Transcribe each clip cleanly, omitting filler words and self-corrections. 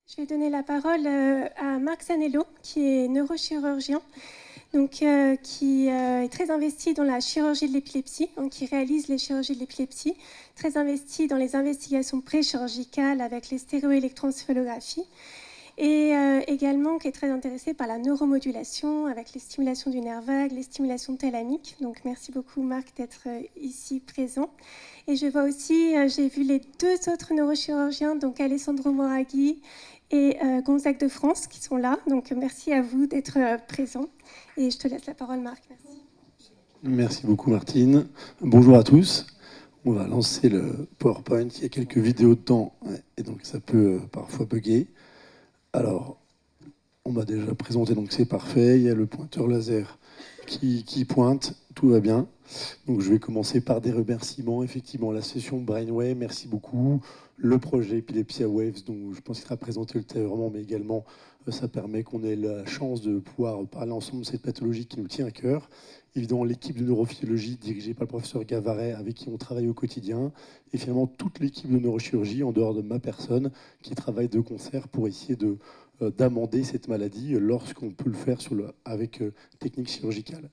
Je vais donner la parole à Marc Sanello, qui est neurochirurgien, donc, qui est très investi dans la chirurgie de l'épilepsie, donc qui réalise les chirurgies de l'épilepsie, très investi dans les investigations pré-chirurgicales avec les stéréoélectroencéphalographie, et également qui est très intéressé par la neuromodulation avec les stimulations du nerf vague, les stimulations thalamiques. Donc merci beaucoup Marc d'être ici présent. Et je vois aussi, j'ai vu les deux autres neurochirurgiens, donc Alessandro Moraghi et Gonzague de France qui sont là. Donc merci à vous d'être présents. Et je te laisse la parole Marc. Merci. Merci beaucoup Martine. Bonjour à tous. On va lancer le PowerPoint. Il y a quelques vidéos dedans et donc ça peut parfois bugger. Alors, on m'a déjà présenté, donc c'est parfait. Il y a le pointeur laser qui pointe, tout va bien. Donc je vais commencer par des remerciements. Effectivement, la session Brainwave, merci beaucoup. Le projet Epilepsia Waves, dont je pense qu'il sera présenté ultérieurement, mais également ça permet qu'on ait la chance de pouvoir parler ensemble de cette pathologie qui nous tient à cœur. Évidemment, l'équipe de neurophysiologie dirigée par le professeur Gavaret, avec qui on travaille au quotidien, et finalement toute l'équipe de neurochirurgie, en dehors de ma personne, qui travaille de concert pour essayer d'amender cette maladie lorsqu'on peut le faire avec technique chirurgicale.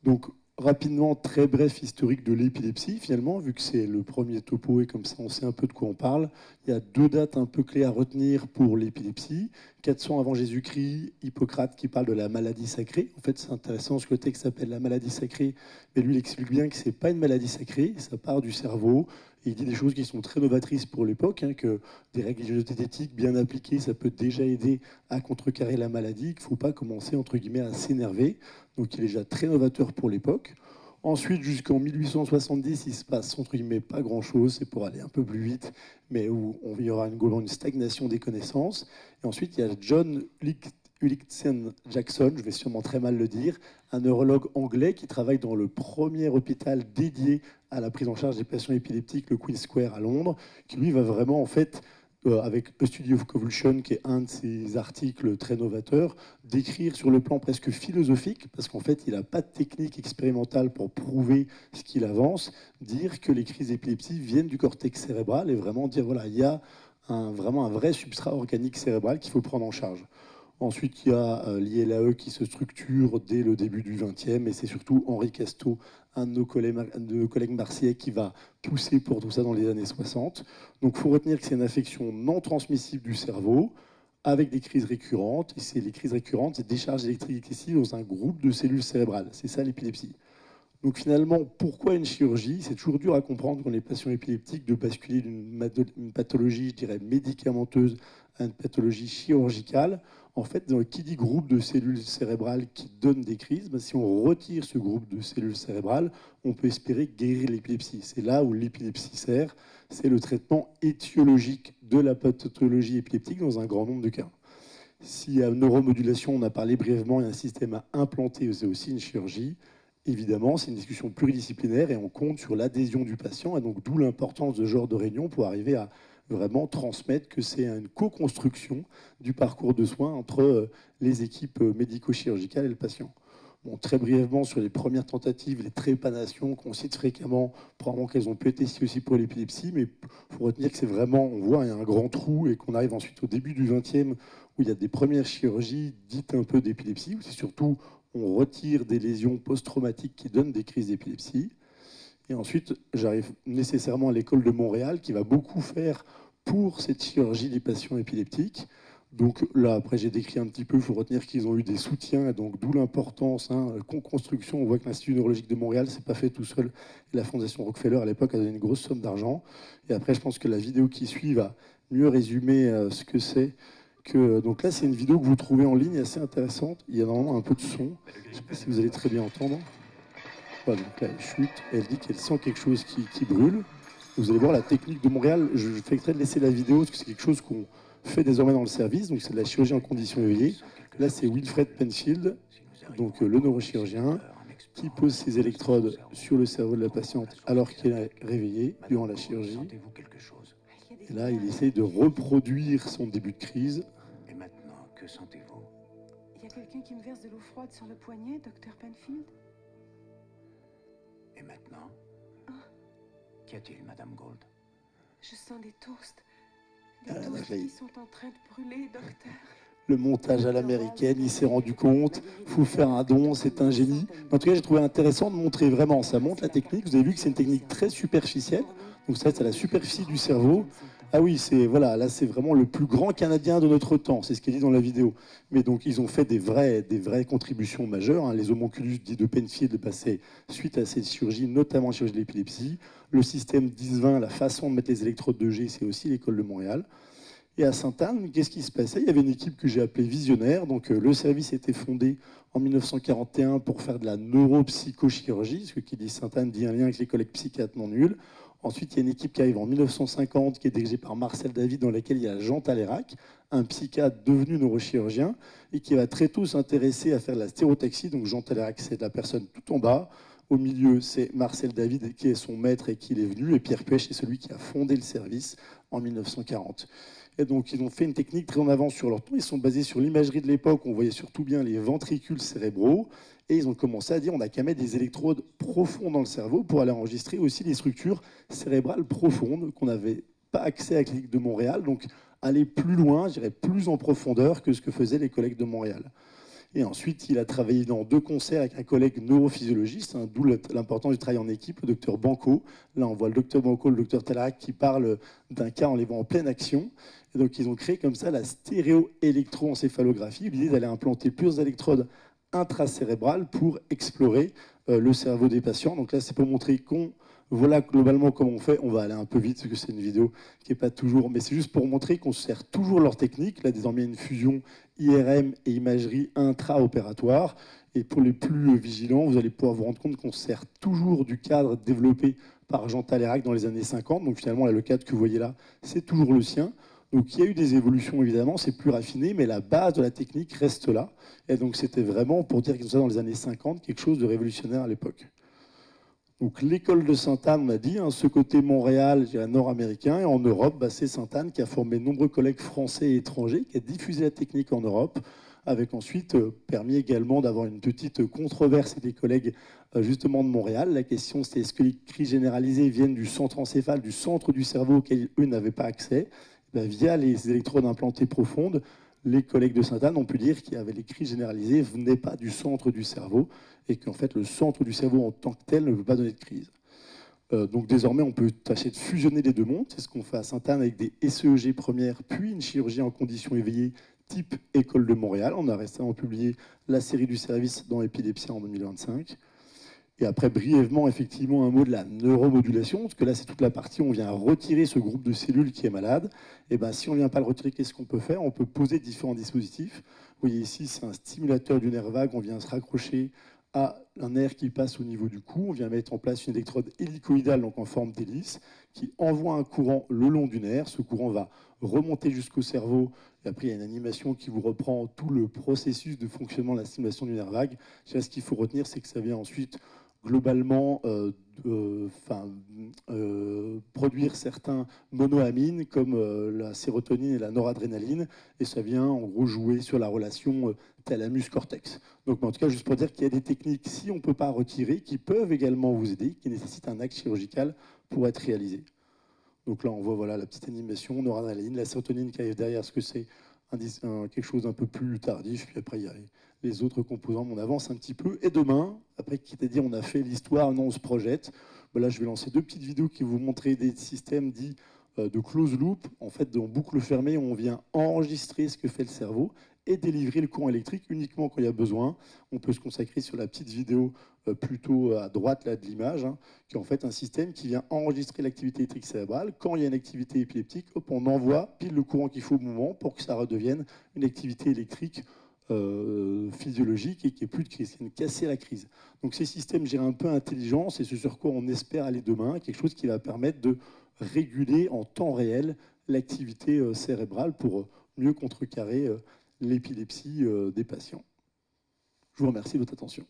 Donc, rapidement, très bref historique de l'épilepsie, finalement, vu que c'est le premier topo et comme ça on sait un peu de quoi on parle. Il y a deux dates un peu clés à retenir pour l'épilepsie. 400 avant Jésus-Christ, Hippocrate qui parle de la maladie sacrée. En fait, c'est intéressant, ce que le texte s'appelle la maladie sacrée, mais lui, il explique bien que ce n'est pas une maladie sacrée, ça part du cerveau. Et il dit des choses qui sont très novatrices pour l'époque, que des règles d'hygiène bien appliquées, ça peut déjà aider à contrecarrer la maladie, qu'il ne faut pas commencer, entre guillemets, à s'énerver. Donc il est déjà très novateur pour l'époque. Ensuite, jusqu'en 1870, il se passe entre guillemets pas grand-chose, c'est pour aller un peu plus vite, mais où il y aura une stagnation des connaissances. Et ensuite, il y a John Ullichsen Jackson, je vais sûrement très mal le dire, un neurologue anglais qui travaille dans le premier hôpital dédié à la prise en charge des patients épileptiques, le Queen Square à Londres, qui lui va vraiment en fait avec A Study of Convulsion, qui est un de ses articles très novateurs, d'écrire sur le plan presque philosophique, parce qu'en fait, il n'a pas de technique expérimentale pour prouver ce qu'il avance, dire que les crises d'épilepsie viennent du cortex cérébral et vraiment dire, voilà, il y a vraiment un vrai substrat organique cérébral qu'il faut prendre en charge. Ensuite, il y a l'ILAE qui se structure dès le début du XXe, et c'est surtout Henri Castot, un de nos collègues marseillais, qui va pousser pour tout ça dans les années 60. Donc il faut retenir que c'est une affection non transmissible du cerveau, avec des crises récurrentes, et c'est les crises récurrentes, c'est décharge électrique excessive dans un groupe de cellules cérébrales. C'est ça l'épilepsie. Donc finalement, pourquoi une chirurgie? C'est toujours dur à comprendre quand les patients épileptiques de basculer d'une pathologie, je dirais, médicamenteuse à une pathologie chirurgicale. En fait, qui dit groupe de cellules cérébrales qui donnent des crises, si on retire ce groupe de cellules cérébrales, on peut espérer guérir l'épilepsie. C'est là où l'épilepsie sert, c'est le traitement étiologique de la pathologie épileptique dans un grand nombre de cas. Si à neuromodulation, on a parlé brièvement, il y a un système à implanter, c'est aussi une chirurgie. Évidemment, c'est une discussion pluridisciplinaire et on compte sur l'adhésion du patient. Et donc, d'où l'importance de ce genre de réunion pour arriver à vraiment transmettre que c'est une co-construction du parcours de soins entre les équipes médico-chirurgicales et le patient. Bon, très brièvement, sur les premières tentatives, les trépanations qu'on cite fréquemment, probablement qu'elles ont pu être testées aussi pour l'épilepsie, mais il faut retenir que c'est vraiment, on voit, il y a un grand trou et qu'on arrive ensuite au début du 20e où il y a des premières chirurgies dites un peu d'épilepsie, où c'est surtout on retire des lésions post-traumatiques qui donnent des crises d'épilepsie. Et ensuite, j'arrive nécessairement à l'école de Montréal qui va beaucoup faire pour cette chirurgie des patients épileptiques. Donc là, après, j'ai décrit un petit peu, il faut retenir qu'ils ont eu des soutiens, donc d'où l'importance. Construction, on voit que l'Institut neurologique de Montréal, c'est pas fait tout seul. Et la Fondation Rockefeller, à l'époque, a donné une grosse somme d'argent. Et après, je pense que la vidéo qui suit va mieux résumer ce que c'est. Donc là, c'est une vidéo que vous trouvez en ligne, assez intéressante. Il y a normalement un peu de son. Je ne sais pas si vous allez très bien entendre. Voilà, donc là, elle chute. Elle dit qu'elle sent quelque chose qui brûle. Vous allez voir la technique de Montréal. Je fais exprès de laisser la vidéo parce que c'est quelque chose qu'on fait désormais dans le service. Donc c'est de la chirurgie en conditions éveillées. Là, c'est Wilfred Penfield, donc le neurochirurgien, qui pose ses électrodes sur le cerveau de la patiente alors qu'elle est réveillée durant la chirurgie. Et là, il essaye de reproduire son début de crise. Et maintenant, que sentez-vous? Il y a quelqu'un qui me verse de l'eau froide sur le poignet, Dr. Penfield? Et maintenant? Ah. Qu'y a-t-il, Madame Gould? Je sens des toasts. Des Ah, touches là, qui sont en train de brûler, docteur. le montage à l'américaine, il s'est rendu compte, il faut faire un don, c'est un génie. En tout cas, j'ai trouvé intéressant de montrer vraiment, ça montre la technique. Vous avez vu que c'est une technique très superficielle. Donc ça, c'est la superficie du cerveau. Ah oui, c'est voilà, là c'est vraiment le plus grand Canadien de notre temps, c'est ce qui est dit dans la vidéo. Mais donc ils ont fait des vraies contributions majeures. Hein. Les homonculus dits de Penfield passaient suite à cette chirurgie, notamment la chirurgie de l'épilepsie. Le système 10-20, la façon de mettre les électrodes de G, c'est aussi l'école de Montréal. Et à Sainte-Anne, qu'est-ce qui se passait? Il y avait une équipe que j'ai appelée Visionnaire. Donc, le service était fondé en 1941 pour faire de la neuropsychochirurgie. Ce qui dit Sainte-Anne dit un lien avec les collègues psychiatres non nuls. Ensuite, il y a une équipe qui arrive en 1950 qui est dirigée par Marcel David, dans laquelle il y a Jean Talérac, un psychiatre devenu neurochirurgien et qui va très tôt s'intéresser à faire de la stéréotaxie. Donc, Jean Talérac, c'est la personne tout en bas. Au milieu, c'est Marcel David qui est son maître et qui est venu. Et Pierre Puech est celui qui a fondé le service en 1940. Et donc, ils ont fait une technique très en avance sur leur temps. Ils sont basés sur l'imagerie de l'époque. On voyait surtout bien les ventricules cérébraux. Et ils ont commencé à dire on n'a qu'à mettre des électrodes profondes dans le cerveau pour aller enregistrer aussi les structures cérébrales profondes qu'on n'avait pas accès à la clinique de Montréal. Donc, aller plus loin, je dirais plus en profondeur que ce que faisaient les collègues de Montréal. Et ensuite, il a travaillé dans 2 concerts avec un collègue neurophysiologiste, hein, d'où l'importance du travail en équipe, le docteur Banco. Là, on voit le docteur Banco, le docteur Talérac qui parle d'un cas en les voit en pleine action. Et donc, ils ont créé comme ça la stéréoélectroencéphalographie, l'idée d'aller implanter plusieurs électrodes intracérébrales pour explorer le cerveau des patients. Donc là, c'est pour montrer qu'on voilà globalement comment on fait. On va aller un peu vite parce que c'est une vidéo qui n'est pas toujours... Mais c'est juste pour montrer qu'on sert toujours leur technique. Là, désormais, il y a une fusion IRM et imagerie intra-opératoire. Et pour les plus vigilants, vous allez pouvoir vous rendre compte qu'on sert toujours du cadre développé par Jean Talérac dans les années 50. Donc finalement, là, le cadre que vous voyez là, c'est toujours le sien. Donc il y a eu des évolutions évidemment, c'est plus raffiné, mais la base de la technique reste là. Et donc c'était vraiment, pour dire que ça dans les années 50, quelque chose de révolutionnaire à l'époque. Donc l'école de Sainte-Anne, on a dit, hein, ce côté Montréal, je dirais nord-américain, et en Europe, c'est Sainte-Anne qui a formé de nombreux collègues français et étrangers, qui a diffusé la technique en Europe, avec ensuite permis également d'avoir une petite controverse avec des collègues justement de Montréal. La question c'était est-ce que les crises généralisées viennent du centre encéphale, du centre du cerveau auquel eux n'avaient pas accès? Via les électrodes implantées profondes, les collègues de Sainte-Anne ont pu dire qu'il y avait les crises généralisées ne venaient pas du centre du cerveau et qu'en fait le centre du cerveau en tant que tel ne veut pas donner de crise. Donc désormais on peut tâcher de fusionner les 2 mondes, c'est ce qu'on fait à Sainte-Anne avec des SEEG premières puis une chirurgie en conditions éveillées type École de Montréal. On a récemment publié la série du service dans Épilepsie en 2025. Et après, brièvement, effectivement, un mot de la neuromodulation, parce que là, c'est toute la partie où on vient retirer ce groupe de cellules qui est malade. Et ben, si on ne vient pas le retirer, qu'est-ce qu'on peut faire? On peut poser différents dispositifs. Vous voyez ici, c'est un stimulateur du nerf vague. On vient se raccrocher à un nerf qui passe au niveau du cou. On vient mettre en place une électrode hélicoïdale, donc en forme d'hélice, qui envoie un courant le long du nerf. Ce courant va remonter jusqu'au cerveau. Et après, il y a une animation qui vous reprend tout le processus de fonctionnement de la stimulation du nerf vague. Ce qu'il faut retenir, c'est que ça vient ensuite globalement produire certains monoamines comme la sérotonine et la noradrénaline, et ça vient en gros jouer sur la relation thalamus-cortex. Donc en tout cas, juste pour dire qu'il y a des techniques, si on ne peut pas retirer, qui peuvent également vous aider, qui nécessitent un acte chirurgical pour être réalisé. Donc là, on voit voilà, la petite animation, noradrénaline, la sérotonine qui arrive derrière, ce que c'est quelque chose d'un peu plus tardif, puis après il y a les autres composants, on avance un petit peu. Et demain, après quitte à dire on a fait l'histoire, non on se projette, ben là je vais lancer 2 petites vidéos qui vont vous montrer des systèmes dits de close loop, en fait en boucle fermée, où on vient enregistrer ce que fait le cerveau et délivrer le courant électrique uniquement quand il y a besoin. On peut se consacrer sur la petite vidéo plutôt à droite là, de l'image, hein, qui est en fait un système qui vient enregistrer l'activité électrique cérébrale. Quand il y a une activité épileptique, hop, on envoie pile le courant qu'il faut au moment pour que ça redevienne une activité électrique physiologique et qu'il n'y ait plus de crise, qu'il y ait casser la crise. Donc ces systèmes gèrent un peu intelligence et ce sur quoi on espère aller demain, quelque chose qui va permettre de réguler en temps réel l'activité cérébrale pour mieux contrecarrer l'épilepsie des patients. Je vous remercie de votre attention.